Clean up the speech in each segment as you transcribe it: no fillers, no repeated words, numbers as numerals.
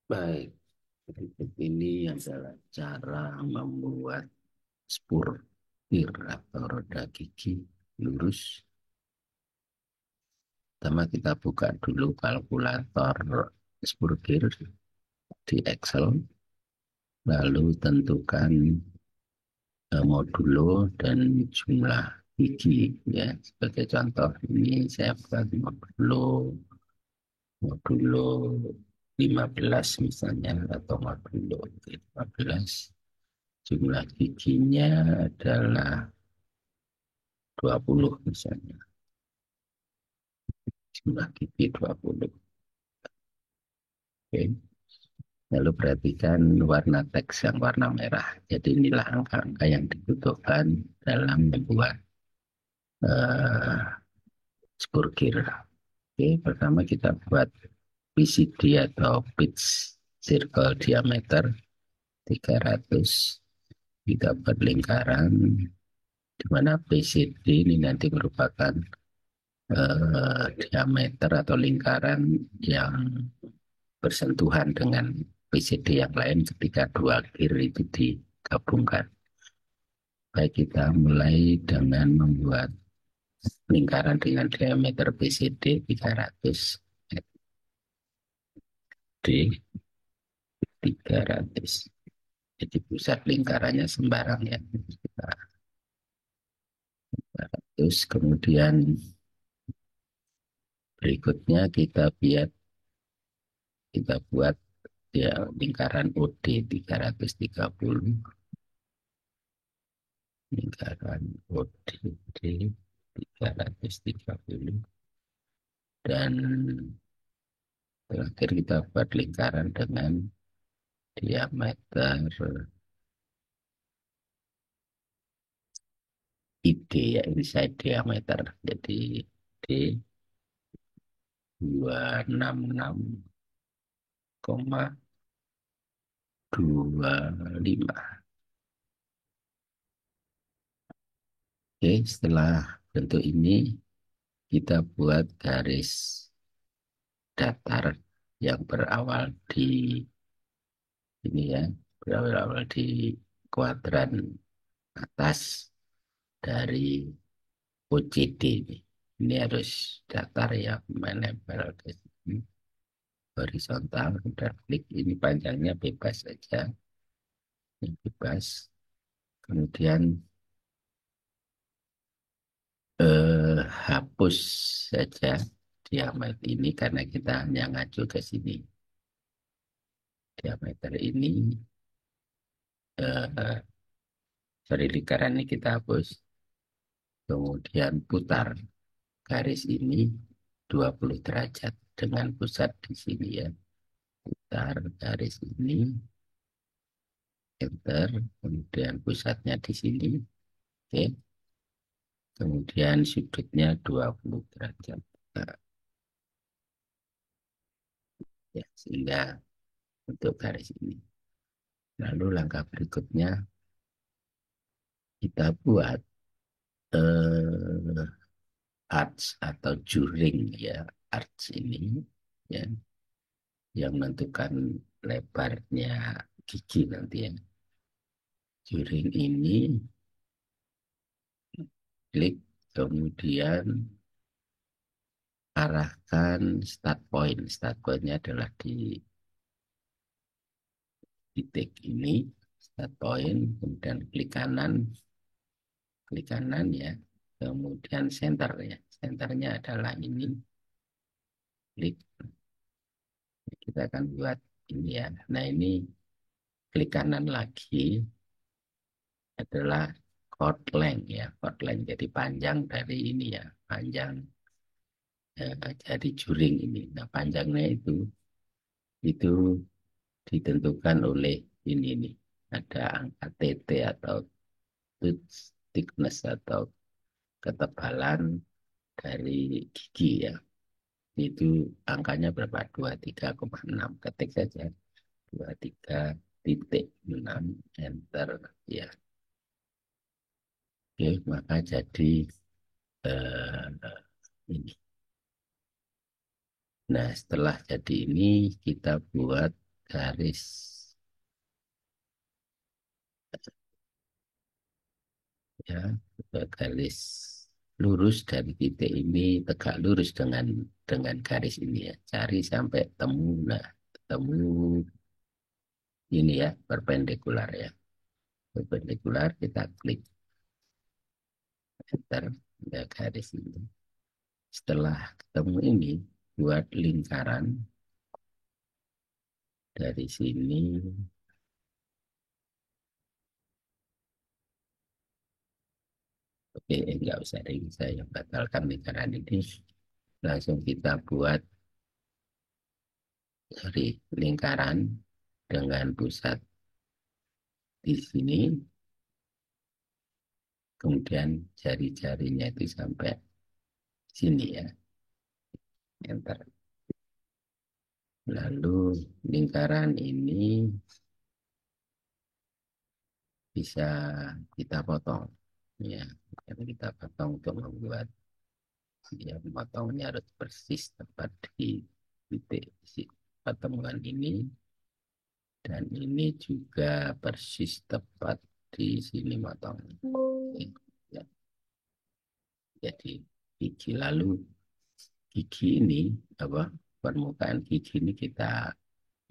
Baik, berikut ini adalah cara membuat spur gear atau roda gigi lurus. Pertama kita buka dulu kalkulator spur gear di Excel, lalu tentukan modulo dan jumlah gigi ya. Sebagai contoh ini saya buat modulo 15 misalnya atau modulo 15. Jumlah giginya adalah 20 misalnya. Jumlah gigi 20. Oke. Lalu perhatikan warna teks yang warna merah. Jadi inilah angka-angka yang dibutuhkan dalam membuat uh, spurgir. Oke, pertama kita buat PCD atau pitch circle diameter 300. Kita buat lingkaran di mana PCD ini nanti merupakan diameter atau lingkaran yang bersentuhan dengan PCD yang lain ketika dua kir itu digabungkan. Baik, kita mulai dengan membuat lingkaran dengan diameter PCD 300 D 300. Jadi pusat lingkarannya sembarang ya. Kita 300. Kemudian berikutnya kita buat ya lingkaran OD 330. Lingkaran ODD 330 dan terakhir kita buat lingkaran dengan diameter ID ya, ini saya diameter jadi D 266,25. Oke, setelah bentuk ini kita buat garis datar yang berawal di ini ya, berawal di kuadran atas dari OCD ini. Ini harus datar ya, menempel ke sini horizontal. Udah klik, ini panjangnya bebas saja, ini bebas. Kemudian hapus saja diameter ini karena kita hanya ngacu ke sini. Diameter ini dari lingkaran ini kita hapus. Kemudian putar garis ini 20 derajat dengan pusat di sini ya. Putar garis ini, enter, kemudian pusatnya di sini. Oke. Kemudian sudutnya 20 derajat. Nah, ya, sehingga untuk garis ini. Lalu langkah berikutnya kita buat arch atau juring ya. Arch ini ya yang menentukan lebarnya gigi nanti ya. Juring ini klik, kemudian arahkan start point. Start pointnya adalah di titik ini, start point, kemudian klik kanan ya, kemudian center ya. Centernya adalah ini, klik. Kita akan buat ini ya. Nah ini klik kanan lagi adalah chord length ya, chord length jadi panjang dari ini ya, panjang jadi juring ini. Nah panjangnya itu ditentukan oleh ini nih. Ada angka TT atau tooth thickness atau ketebalan dari gigi ya. Itu angkanya berapa? 23,6. Ketik saja 23,6 enter ya. Oke, maka jadi ini. Nah, setelah jadi ini kita buat garis ya, garis lurus dari titik ini tegak lurus dengan garis ini ya. Cari sampai temu, nah temu ini ya, perpendikular ya. Perpendikular kita klik enter ya, garis ini. Setelah ketemu ini, buat lingkaran dari sini. Oke, enggak usah deh, saya batalkan lingkaran ini. Langsung kita buat dari lingkaran dengan pusat di sini, kemudian jari-jarinya itu sampai sini ya, enter. Lalu lingkaran ini bisa kita potong ya, kita potong untuk membuat ya, potongnya harus persis tepat di titik pertemuan ini, dan ini juga persis tepat di sini potong ya. Jadi gigi, lalu gigi ini apa, permukaan gigi ini kita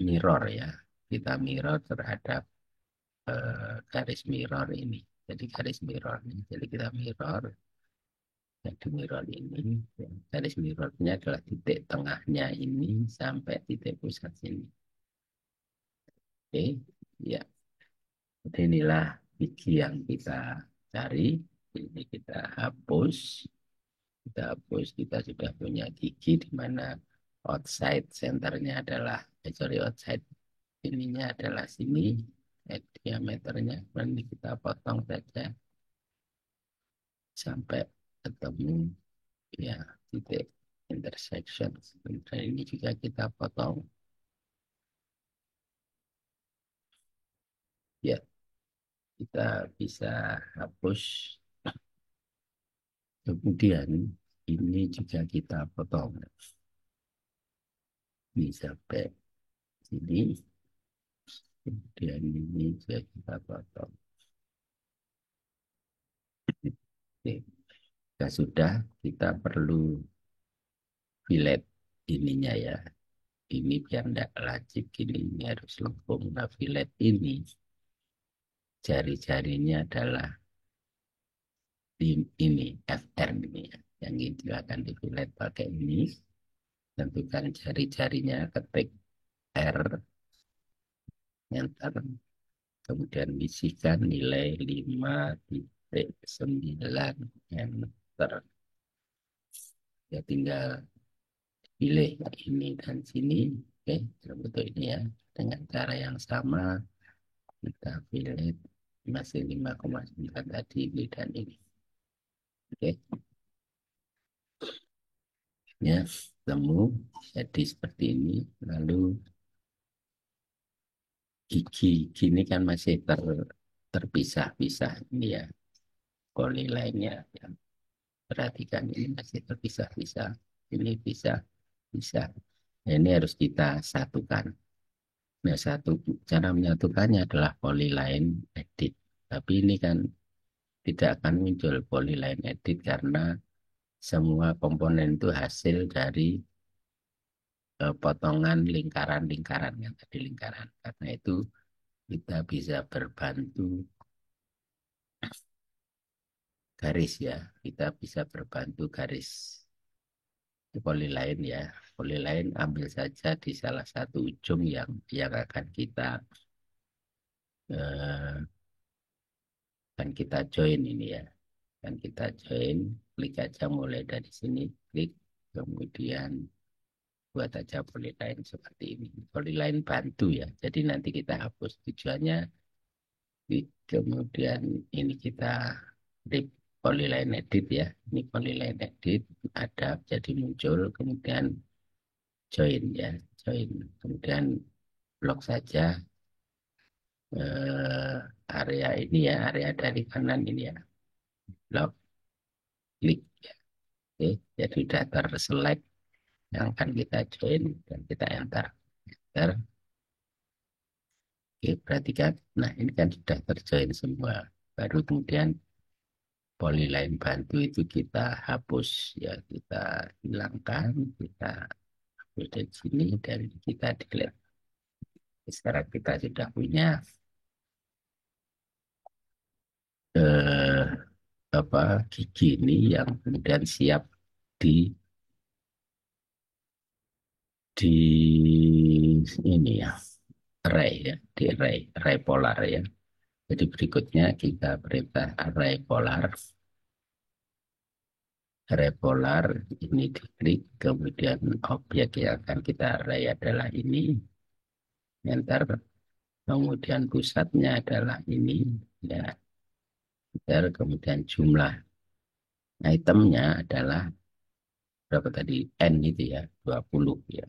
mirror ya, kita mirror terhadap garis mirror ini. Jadi garis mirror ini, jadi kita mirror, jadi mirror ini ya. Garis mirrornya adalah titik tengahnya ini sampai titik pusat sini. Oke ya, jadi inilah gigi yang kita cari. Ini kita hapus, kita sudah punya gigi di mana outside centernya adalah sorry, outside ininya adalah sini, diameternya, dan kita potong saja sampai ketemu ya titik intersection. Dan ini juga kita potong ya, kita bisa hapus. Kemudian ini juga kita potong ini sampai sini, kemudian ini juga kita potong. Oke. Jika sudah, kita perlu fillet ininya ya. Ini biar tidak lacip gini, ini harus lengkung. Nah, fillet ini jari-jarinya adalah di ini FR ini ya. Yang itu akan di fillet pakai ini. Tentukan jari-jarinya, ketik R, enter. Kemudian bisikan nilai 5,9, enter. Ya tinggal pilih ini dan sini. Oke, seperti ini ya. Dengan cara yang sama, kita pilih masih 5,9 tadi, ini dan ini. Oke, ya, temu jadi seperti ini. Lalu gigi ini kan masih terpisah-pisah ini ya, polyline-nya ya. Perhatikan ini masih terpisah-pisah. Ini bisa. Nah, ini harus kita satukan. Nah, cara menyatukannya adalah polyline edit. Tapi ini kan tidak akan muncul polyline edit karena semua komponen itu hasil dari potongan lingkaran-lingkaran yang tadi lingkaran. Karena itu kita bisa berbantu garis ya. Kita bisa berbantu garis polyline ya. Polyline ambil saja di salah satu ujung yang akan eh, kita join ini ya. Dan kita join, klik aja mulai dari sini, klik, kemudian buat aja polyline seperti ini. Polyline bantu ya. Jadi nanti kita hapus tujuannya, kemudian ini kita klik polyline edit ya. Ini polyline edit ada, jadi muncul, kemudian join ya, join. Kemudian blok saja area ini ya, area dari kanan ini ya. Blok, klik ya. Oke, jadi sudah terselect yang akan kita join dan kita enter. Enter. Oke, berarti kan, nah ini kan sudah terjoin semua. Baru kemudian polyline bantu itu kita hapus, ya kita hilangkan, kita hapus dari sini, dan kita delete. Sekarang kita sudah punya eh, apa gigi ini yang kemudian siap di di ini ya, array ya, di array polar ya. Jadi berikutnya kita perintah array polar ini diklik, kemudian objek yang akan kita array adalah ini, enter, kemudian pusatnya adalah ini, ya, enter, kemudian jumlah itemnya adalah berapa tadi, n itu ya, 20 ya.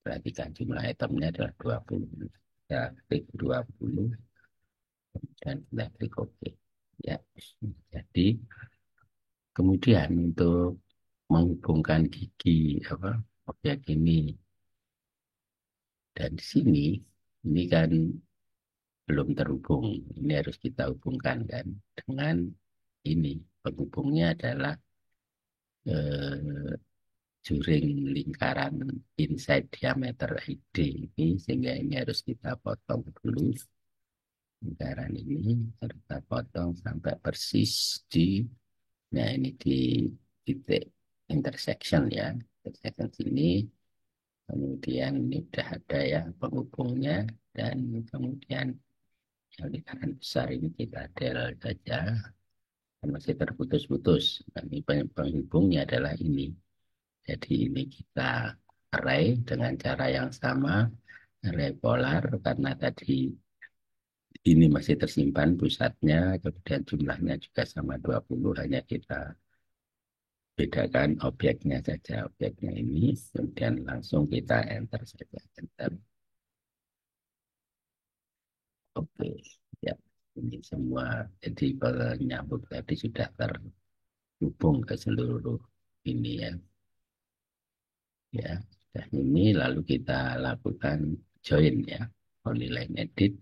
Perhatikan jumlah itemnya adalah 20. Kita klik 20 dan kita klik OK. Ya. Jadi kemudian untuk menghubungkan gigi apa objek ini dan di sini, ini kan belum terhubung. Ini harus kita hubungkan kan dengan ini. Penghubungnya adalah eh, juring lingkaran inside diameter ID ini, sehingga ini harus kita potong dulu lingkaran ini, harus kita potong sampai persis di, nah ini di titik intersection ya, intersection sini. Kemudian ini sudah ada ya penghubungnya, dan kemudian yang lingkaran besar ini kita del saja, dan masih terputus-putus. Nah, ini penghubungnya adalah ini. Jadi ini kita array dengan cara yang sama, array polar, karena tadi ini masih tersimpan pusatnya, kemudian jumlahnya juga sama 20, hanya kita bedakan objeknya saja. Objeknya ini, kemudian langsung kita enter saja. Enter. Oke, ya. Ini semua, jadi penyambung tadi sudah terhubung ke seluruh ini ya. Ya, sudah ini lalu kita lakukan join ya. Polyline edit,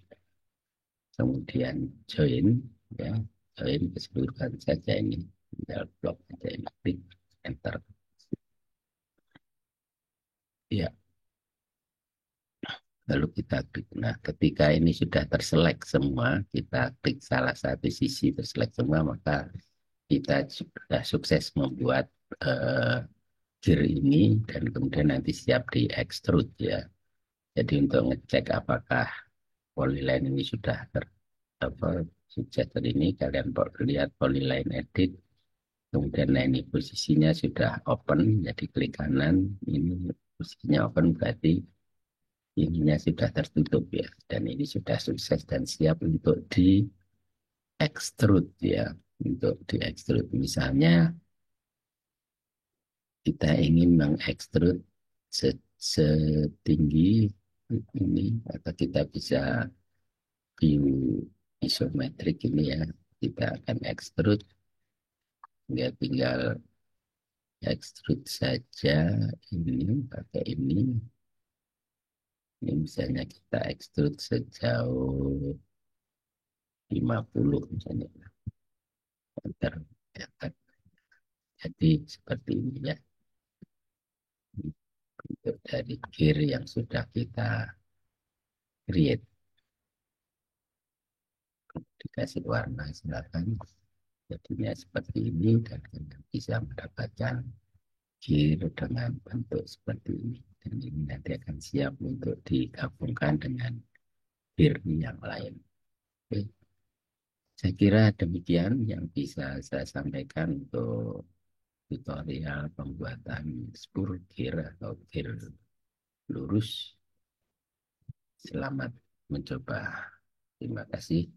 kemudian join ya, join keseluruhan saja ini, tinggal blok saja ini, klik enter ya, lalu kita klik. Nah, ketika ini sudah terselek semua, kita klik salah satu sisi terselek semua, maka kita sudah sukses membuat eh, gear ini, dan kemudian nanti siap di extrude ya. Jadi untuk ngecek apakah polyline ini sudah apa, sukses ini, kalian lihat polyline edit, kemudian nah ini posisinya sudah open, jadi klik kanan, ini posisinya open berarti ininya sudah tertutup ya, dan ini sudah sukses dan siap untuk di extrude ya, untuk di extrude. Misalnya kita ingin mengekstrud setinggi ini, atau kita bisa view isometrik ini ya, kita akan ekstrud, ya tinggal ekstrud saja ini pakai ini misalnya kita ekstrud sejauh 50 misalnya, enter, enter. Jadi seperti ini ya, untuk dari gear yang sudah kita create. Dikasih warna silakan, jadinya seperti ini, dan kita bisa mendapatkan gear dengan bentuk seperti ini, dan ini nanti akan siap untuk digabungkan dengan gear yang lain. Oke. Saya kira demikian yang bisa saya sampaikan untuk tutorial pembuatan spur gear atau gear lurus. Selamat mencoba. Terima kasih.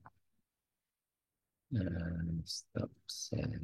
Stop share.